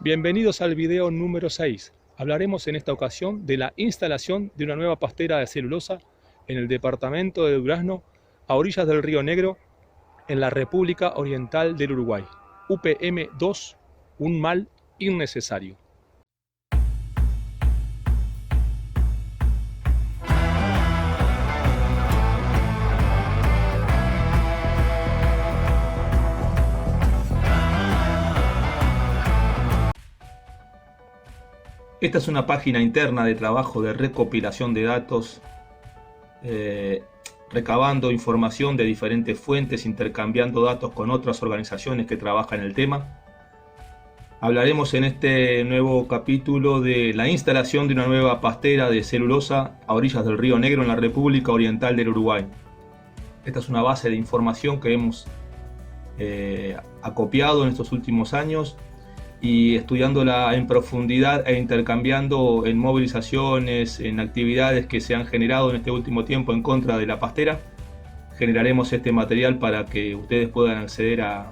Bienvenidos al video número 6. Hablaremos en esta ocasión de la instalación de una nueva pastera de celulosa en el departamento de Durazno, a orillas del Río Negro, en la República Oriental del Uruguay. UPM2, un mal innecesario. Esta es una página interna de trabajo de recopilación de datos, recabando información de diferentes fuentes, intercambiando datos con otras organizaciones que trabajan en el tema. Hablaremos en este nuevo capítulo de la instalación de una nueva pastera de celulosa a orillas del Río Negro en la República Oriental del Uruguay. Esta es una base de información que hemos acopiado en estos últimos años, y estudiándola en profundidad e intercambiando en movilizaciones, en actividades que se han generado en este último tiempo en contra de la pastera, generaremos este material para que ustedes puedan acceder a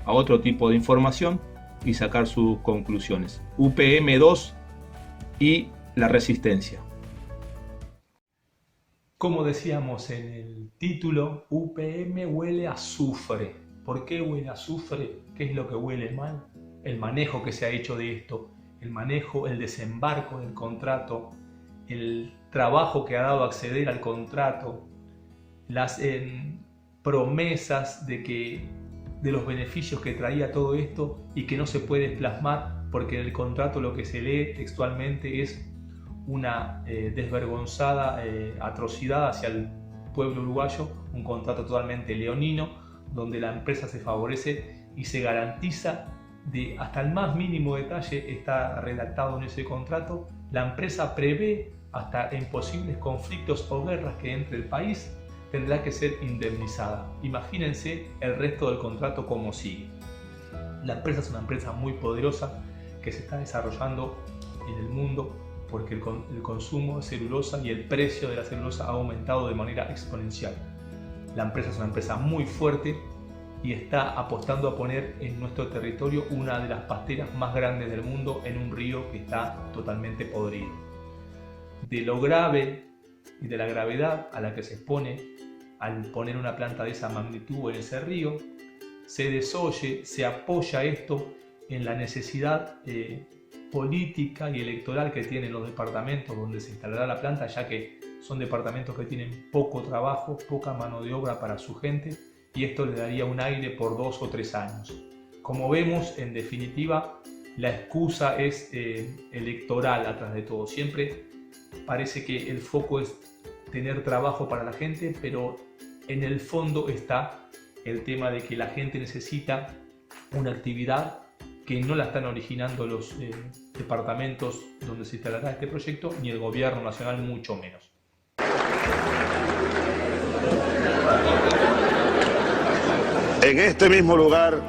otro tipo de información y sacar sus conclusiones. UPM2 y la resistencia. Como decíamos en el título, UPM huele a azufre. ¿Por qué huele a azufre? ¿Qué es lo que huele mal? El manejo que se ha hecho de esto, el manejo, el desembarco del contrato, el trabajo que ha dado a acceder al contrato, las promesas de los beneficios que traía todo esto y que no se puede plasmar porque en el contrato lo que se lee textualmente es una desvergonzada atrocidad hacia el pueblo uruguayo, un contrato totalmente leonino donde la empresa se favorece y se garantiza hasta el más mínimo detalle. Está redactado en ese contrato. La empresa prevé hasta en posibles conflictos o guerras que entre el país tendrá que ser indemnizada. Imagínense el resto del contrato como sigue. La empresa es una empresa muy poderosa que se está desarrollando en el mundo porque el consumo de celulosa y el precio de la celulosa ha aumentado de manera exponencial. La empresa es una empresa muy fuerte y está apostando a poner en nuestro territorio una de las pasteras más grandes del mundo en un río que está totalmente podrido. De lo grave y de la gravedad a la que se expone al poner una planta de esa magnitud en ese río, se desoye, se apoya esto en la necesidad política y electoral que tienen los departamentos donde se instalará la planta, ya que son departamentos que tienen poco trabajo, poca mano de obra para su gente, y esto le daría un aire por 2 o 3 años. Como vemos, en definitiva, la excusa es electoral atrás de todo. Siempre parece que el foco es tener trabajo para la gente, pero en el fondo está el tema de que la gente necesita una actividad que no la están originando los departamentos donde se instalará este proyecto, ni el gobierno nacional mucho menos. En este mismo lugar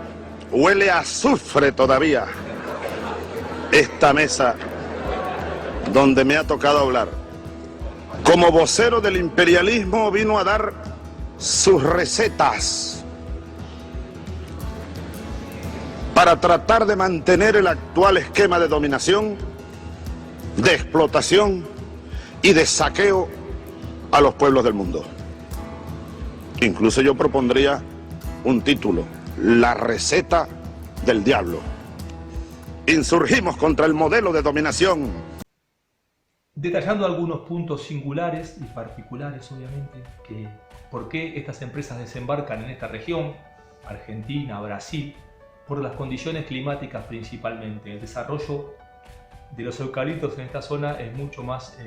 huele a azufre todavía esta mesa donde me ha tocado hablar. Como vocero del imperialismo vino a dar sus recetas para tratar de mantener el actual esquema de dominación, de explotación y de saqueo a los pueblos del mundo. Incluso yo propondría un título: La receta del diablo. Insurgimos contra el modelo de dominación. Detallando algunos puntos singulares y particulares, obviamente, que por qué estas empresas desembarcan en esta región, Argentina, Brasil, por las condiciones climáticas principalmente. El desarrollo de los eucaliptos en esta zona es mucho más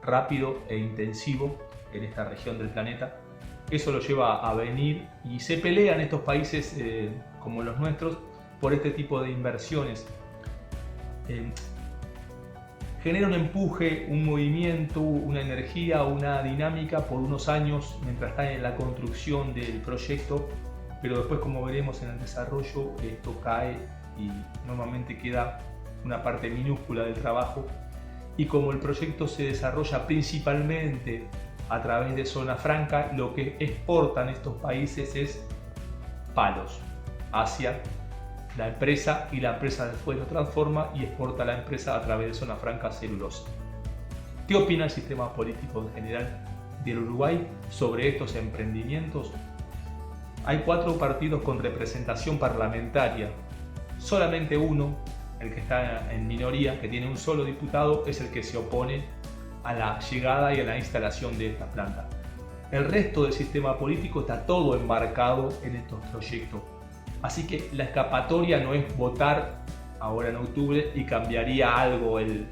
rápido e intensivo en esta región del planeta. Eso lo lleva a venir y se pelean estos países como los nuestros por este tipo de inversiones. Genera un empuje, un movimiento, una energía, una dinámica por unos años mientras está en la construcción del proyecto, pero después, como veremos en el desarrollo, esto cae y normalmente queda una parte minúscula del trabajo. Y como el proyecto se desarrolla principalmente a través de zona franca, lo que exportan estos países es palos hacia la empresa y la empresa después lo transforma y exporta a la empresa a través de zona franca celulosa. ¿Qué opina el sistema político en general del Uruguay sobre estos emprendimientos? Hay 4 partidos con representación parlamentaria. Solamente uno, el que está en minoría, que tiene un solo diputado, es el que se opone a la llegada y a la instalación de esta planta. El resto del sistema político está todo embarcado en estos proyectos. Así que la escapatoria no es votar ahora en octubre y cambiaría algo el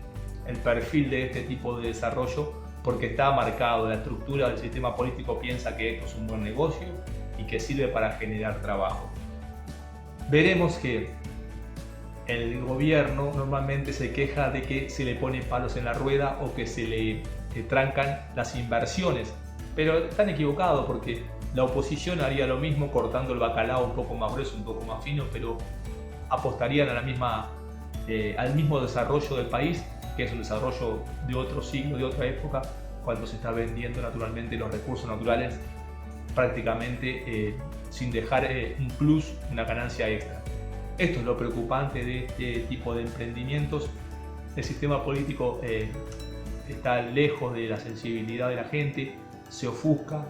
perfil de este tipo de desarrollo, porque está marcado, la estructura del sistema político piensa que esto es un buen negocio y que sirve para generar trabajo. Veremos que el gobierno normalmente se queja de que se le pone palos en la rueda o que se le trancan las inversiones, pero están equivocados porque la oposición haría lo mismo cortando el bacalao un poco más grueso, un poco más fino, pero apostarían a al mismo desarrollo del país, que es un desarrollo de otro siglo, de otra época, cuando se está vendiendo naturalmente los recursos naturales prácticamente sin dejar un plus, una ganancia extra. Esto es lo preocupante de este tipo de emprendimientos. El sistema político está lejos de la sensibilidad de la gente, se ofusca,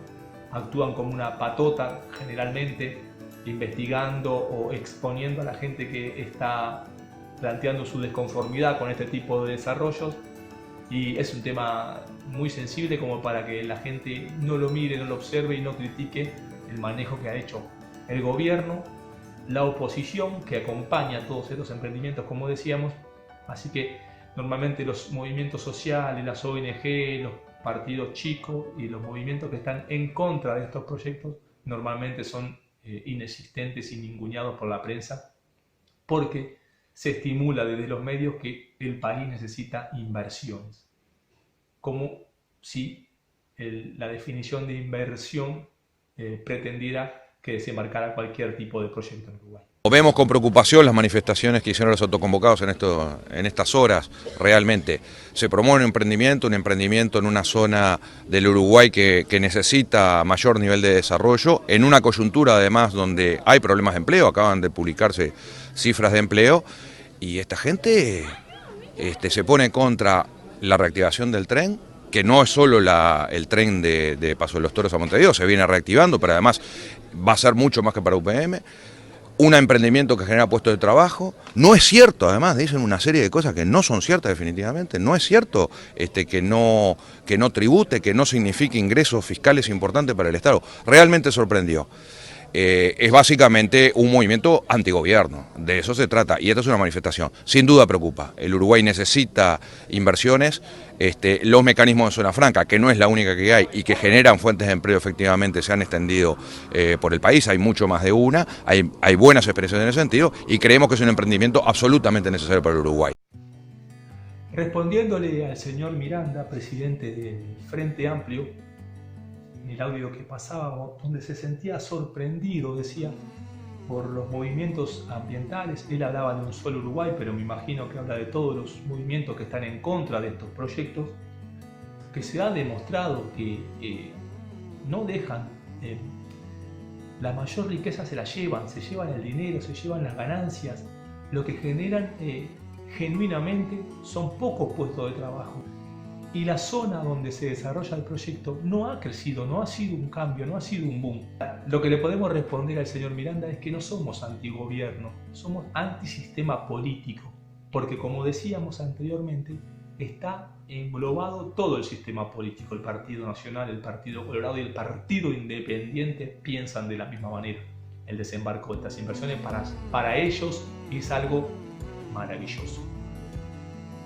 actúan como una patota generalmente, investigando o exponiendo a la gente que está planteando su desconformidad con este tipo de desarrollos, y es un tema muy sensible como para que la gente no lo mire, no lo observe y no critique el manejo que ha hecho el gobierno, la oposición que acompaña todos estos emprendimientos, como decíamos. Así que normalmente los movimientos sociales, las ONG, los partidos chicos y los movimientos que están en contra de estos proyectos normalmente son inexistentes y ninguneados por la prensa, porque se estimula desde los medios que el país necesita inversiones, como si la definición de inversión pretendiera que desembarcara cualquier tipo de proyecto en Uruguay. Vemos con preocupación las manifestaciones que hicieron los autoconvocados en estas horas. Realmente se promueve un emprendimiento en una zona del Uruguay que necesita mayor nivel de desarrollo, en una coyuntura además donde hay problemas de empleo, acaban de publicarse cifras de empleo, y esta gente se pone contra la reactivación del tren, que no es solo el tren de Paso de los Toros a Montevideo, se viene reactivando, pero además va a ser mucho más que para UPM. Un emprendimiento que genera puestos de trabajo. No es cierto, además, dicen una serie de cosas que no son ciertas definitivamente. No es cierto que no tribute, que no signifique ingresos fiscales importantes para el Estado. Realmente sorprendió. Es básicamente un movimiento antigobierno, de eso se trata, y esta es una manifestación. Sin duda preocupa, el Uruguay necesita inversiones, los mecanismos de zona franca, que no es la única que hay y que generan fuentes de empleo, efectivamente se han extendido por el país, hay mucho más de una, hay buenas expresiones en ese sentido, y creemos que es un emprendimiento absolutamente necesario para el Uruguay. Respondiéndole al señor Miranda, presidente del Frente Amplio, en el audio que pasaba, donde se sentía sorprendido, decía, por los movimientos ambientales. Él hablaba de un solo Uruguay, pero me imagino que habla de todos los movimientos que están en contra de estos proyectos, que se ha demostrado que no dejan, la mayor riqueza se llevan el dinero, se llevan las ganancias, lo que generan genuinamente son pocos puestos de trabajo. Y la zona donde se desarrolla el proyecto no ha crecido, no ha sido un cambio, no ha sido un boom. Lo que le podemos responder al señor Miranda es que no somos antigobierno, somos antisistema político, porque como decíamos anteriormente, está englobado todo el sistema político. El Partido Nacional, el Partido Colorado y el Partido Independiente piensan de la misma manera. El desembarco de estas inversiones para ellos es algo maravilloso.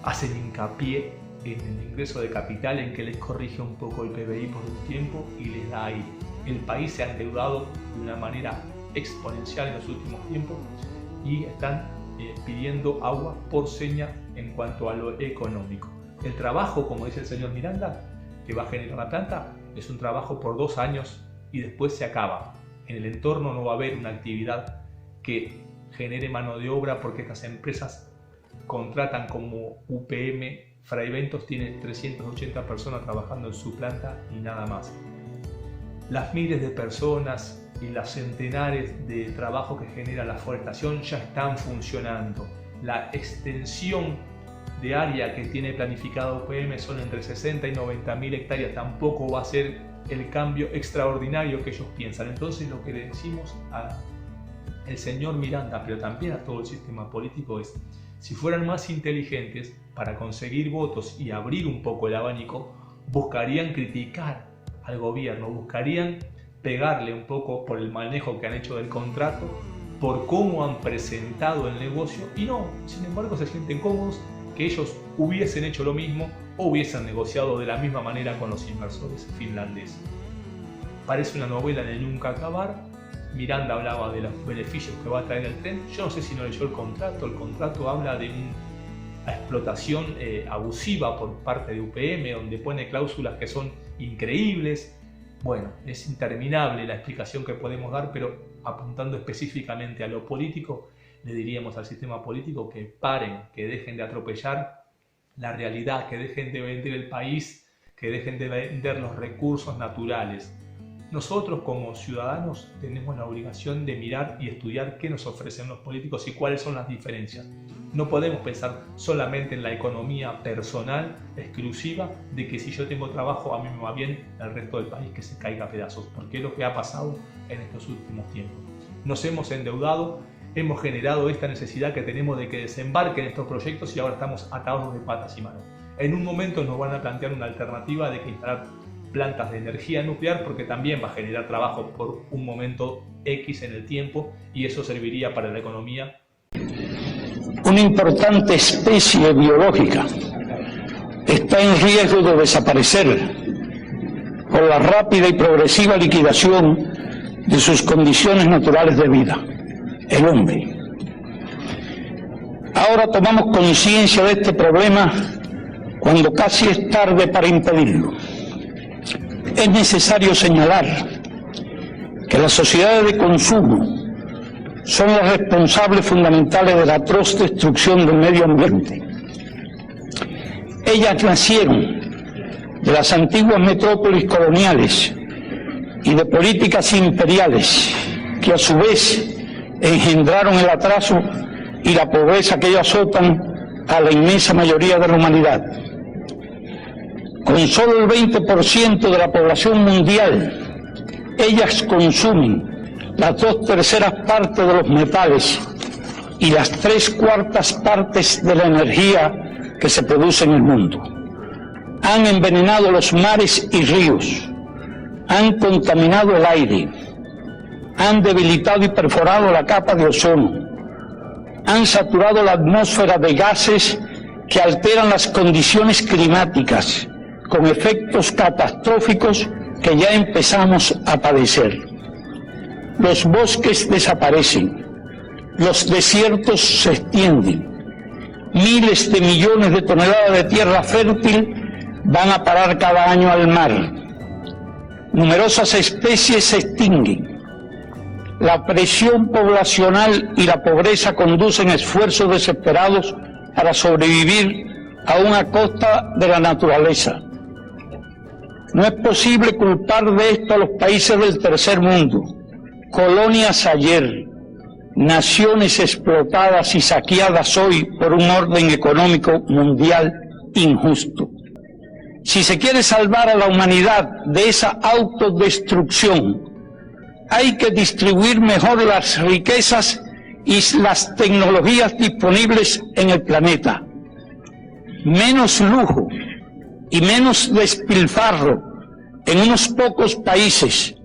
Hacen hincapié en el ingreso de capital, en que les corrige un poco el PBI por un tiempo y les da aire. El país se ha endeudado de una manera exponencial en los últimos tiempos y están pidiendo agua por seña en cuanto a lo económico. El trabajo, como dice el señor Miranda, que va a generar la planta, es un trabajo por 2 años y después se acaba. En el entorno no va a haber una actividad que genere mano de obra, porque estas empresas contratan como UPM. Fraiventos tiene 380 personas trabajando en su planta y nada más. Las miles de personas y los centenares de trabajos que genera la forestación ya están funcionando. La extensión de área que tiene planificado UPM son entre 60 y 90.000 hectáreas, tampoco va a ser el cambio extraordinario que ellos piensan. Entonces lo que le decimos al señor Miranda, pero también a todo el sistema político es, si fueran más inteligentes para conseguir votos y abrir un poco el abanico, buscarían criticar al gobierno, buscarían pegarle un poco por el manejo que han hecho del contrato, por cómo han presentado el negocio, y no, sin embargo se sienten cómodos que ellos hubiesen hecho lo mismo o hubiesen negociado de la misma manera con los inversores finlandeses. Parece una novela de nunca acabar. Miranda hablaba de los beneficios que va a traer el tren. Yo no sé si no leyó el contrato habla de una explotación abusiva por parte de UPM, donde pone cláusulas que son increíbles. Bueno, es interminable la explicación que podemos dar, pero apuntando específicamente a lo político, le diríamos al sistema político que paren, que dejen de atropellar la realidad, que dejen de vender el país, que dejen de vender los recursos naturales. Nosotros como ciudadanos tenemos la obligación de mirar y estudiar qué nos ofrecen los políticos y cuáles son las diferencias. No podemos pensar solamente en la economía personal, exclusiva, de que si yo tengo trabajo a mí me va bien, el resto del país que se caiga a pedazos, porque es lo que ha pasado en estos últimos tiempos. Nos hemos endeudado, hemos generado esta necesidad que tenemos de que desembarquen estos proyectos y ahora estamos atados de patas y manos. En un momento nos van a plantear una alternativa de que instalar plantas de energía nuclear, porque también va a generar trabajo por un momento X en el tiempo y eso serviría para la economía. Una importante especie biológica está en riesgo de desaparecer por la rápida y progresiva liquidación de sus condiciones naturales de vida, el hombre. Ahora tomamos conciencia de este problema cuando casi es tarde para impedirlo. Es necesario señalar que las sociedades de consumo son las responsables fundamentales de la atroz destrucción del medio ambiente. Ellas nacieron de las antiguas metrópolis coloniales y de políticas imperiales que a su vez engendraron el atraso y la pobreza que ellos azotan a la inmensa mayoría de la humanidad. Con solo el 20% de la población mundial, ellas consumen las 2/3 partes de los metales y las 3/4 partes de la energía que se produce en el mundo. Han envenenado los mares y ríos, han contaminado el aire, han debilitado y perforado la capa de ozono, han saturado la atmósfera de gases que alteran las condiciones climáticas, con efectos catastróficos que ya empezamos a padecer. Los bosques desaparecen, los desiertos se extienden, miles de millones de toneladas de tierra fértil van a parar cada año al mar. Numerosas especies se extinguen. La presión poblacional y la pobreza conducen a esfuerzos desesperados para sobrevivir aún a costa de la naturaleza. No es posible culpar de esto a los países del tercer mundo, colonias ayer, naciones explotadas y saqueadas hoy por un orden económico mundial injusto. Si se quiere salvar a la humanidad de esa autodestrucción, hay que distribuir mejor las riquezas y las tecnologías disponibles en el planeta. Menos lujo y menos despilfarro en unos pocos países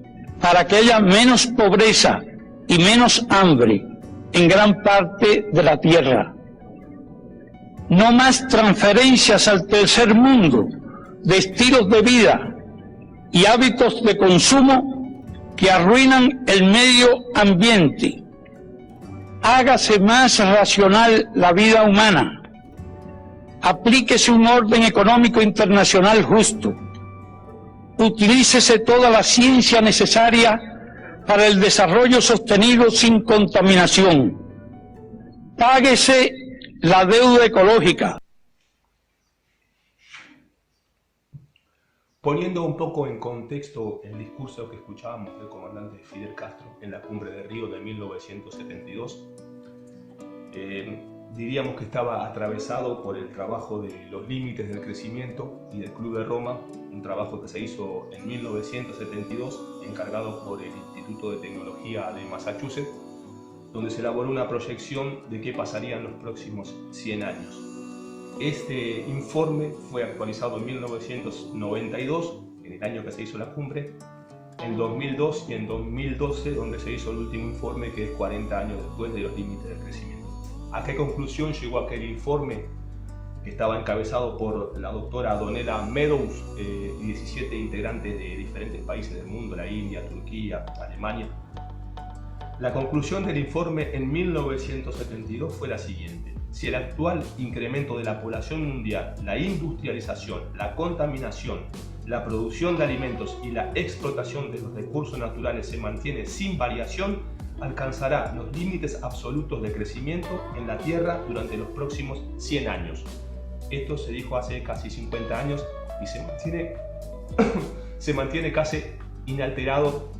para que haya menos pobreza y menos hambre en gran parte de la tierra. No más transferencias al tercer mundo de estilos de vida y hábitos de consumo que arruinan el medio ambiente. Hágase más racional la vida humana. Aplíquese un orden económico internacional justo. Utilícese toda la ciencia necesaria para el desarrollo sostenido sin contaminación. Páguese la deuda ecológica. Poniendo un poco en contexto el discurso que escuchábamos del comandante Fidel Castro en la Cumbre de Río de 1972, diríamos que estaba atravesado por el trabajo de los límites del crecimiento y del Club de Roma, un trabajo que se hizo en 1972, encargado por el Instituto de Tecnología de Massachusetts, donde se elaboró una proyección de qué pasaría en los próximos 100 años. Este informe fue actualizado en 1992, en el año que se hizo la cumbre, en 2002 y en 2012, donde se hizo el último informe, que es 40 años después de los límites del crecimiento. ¿A qué conclusión llegó aquel informe, que estaba encabezado por la doctora Donella Meadows y 17 integrantes de diferentes países del mundo, la India, Turquía, Alemania? La conclusión del informe en 1972 fue la siguiente: si el actual incremento de la población mundial, la industrialización, la contaminación, la producción de alimentos y la explotación de los recursos naturales se mantiene sin variación, alcanzará los límites absolutos de crecimiento en la Tierra durante los próximos 100 años. Esto se dijo hace casi 50 años y se mantiene casi inalterado,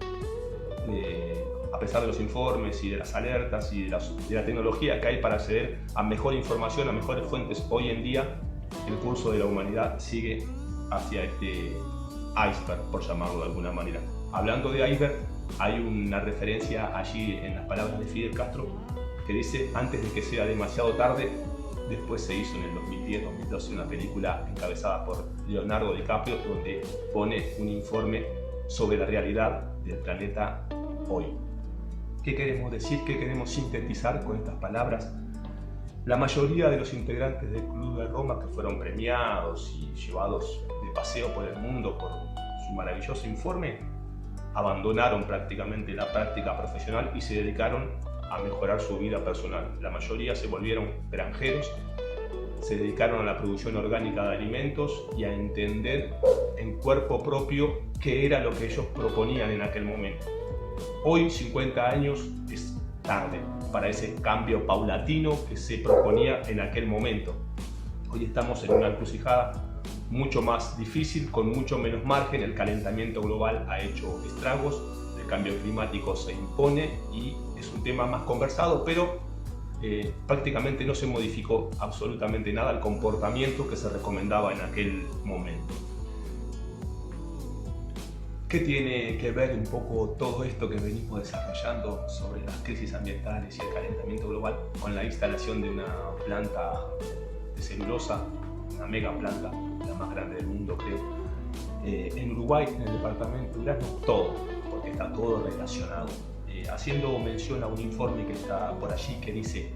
a pesar de los informes y de las alertas y de la tecnología que hay para acceder a mejor información, a mejores fuentes. Hoy en día el curso de la humanidad sigue hacia este iceberg, por llamarlo de alguna manera. Hablando de iceberg, hay una referencia allí en las palabras de Fidel Castro que dice: antes de que sea demasiado tarde. Después se hizo en el 2010-2012 una película encabezada por Leonardo DiCaprio, donde pone un informe sobre la realidad del planeta hoy. ¿Qué queremos decir? ¿Qué queremos sintetizar con estas palabras? La mayoría de los integrantes del Club de Roma, que fueron premiados y llevados de paseo por el mundo por su maravilloso informe, abandonaron prácticamente la práctica profesional y se dedicaron a mejorar su vida personal. La mayoría se volvieron granjeros, se dedicaron a la producción orgánica de alimentos y a entender en cuerpo propio qué era lo que ellos proponían en aquel momento. Hoy, 50 años, es tarde para ese cambio paulatino que se proponía en aquel momento. Hoy estamos en una encrucijada mucho más difícil, con mucho menos margen. El calentamiento global ha hecho estragos, el cambio climático se impone y es un tema más conversado, pero prácticamente no se modificó absolutamente nada el comportamiento que se recomendaba en aquel momento. ¿Qué tiene que ver un poco todo esto que venimos desarrollando sobre las crisis ambientales y el calentamiento global con la instalación de una planta de celulosa, una mega planta, la más grande del mundo creo, en Uruguay, en el departamento de Durazno? Todo, porque está todo relacionado. Haciendo mención a un informe que está por allí que dice: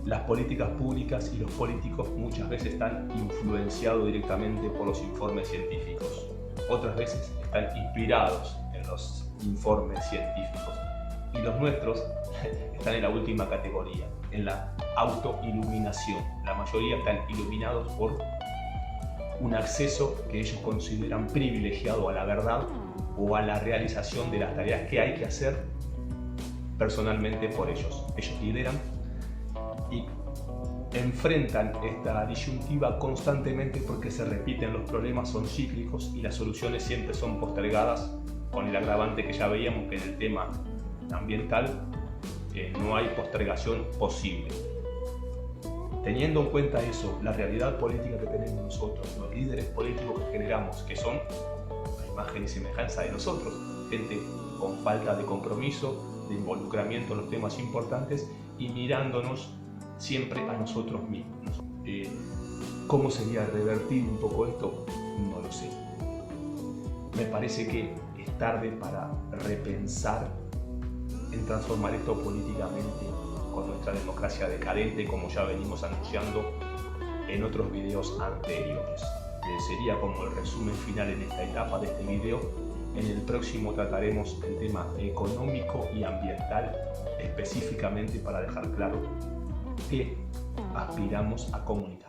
las políticas públicas y los políticos muchas veces están influenciados directamente por los informes científicos, otras veces están inspirados en los informes científicos, y los nuestros están en la última categoría, en la autoiluminación. La mayoría están iluminados por un acceso que ellos consideran privilegiado a la verdad o a la realización de las tareas que hay que hacer personalmente por ellos. Ellos lideran y enfrentan esta disyuntiva constantemente porque se repiten, los problemas son cíclicos y las soluciones siempre son postergadas, con el agravante que ya veíamos que en el tema ambiental no hay postergación posible. Teniendo en cuenta eso, la realidad política que tenemos nosotros, los líderes políticos que generamos, que son la imagen y semejanza de nosotros, gente con falta de compromiso, de involucramiento en los temas importantes y mirándonos siempre a nosotros mismos. ¿Cómo sería revertir un poco esto? No lo sé. Me parece que es tarde para repensar en transformar esto políticamente con nuestra democracia decadente, como ya venimos anunciando en otros videos anteriores. Sería como el resumen final en esta etapa de este video. En el próximo trataremos el tema económico y ambiental, específicamente para dejar claro que aspiramos a comunicar.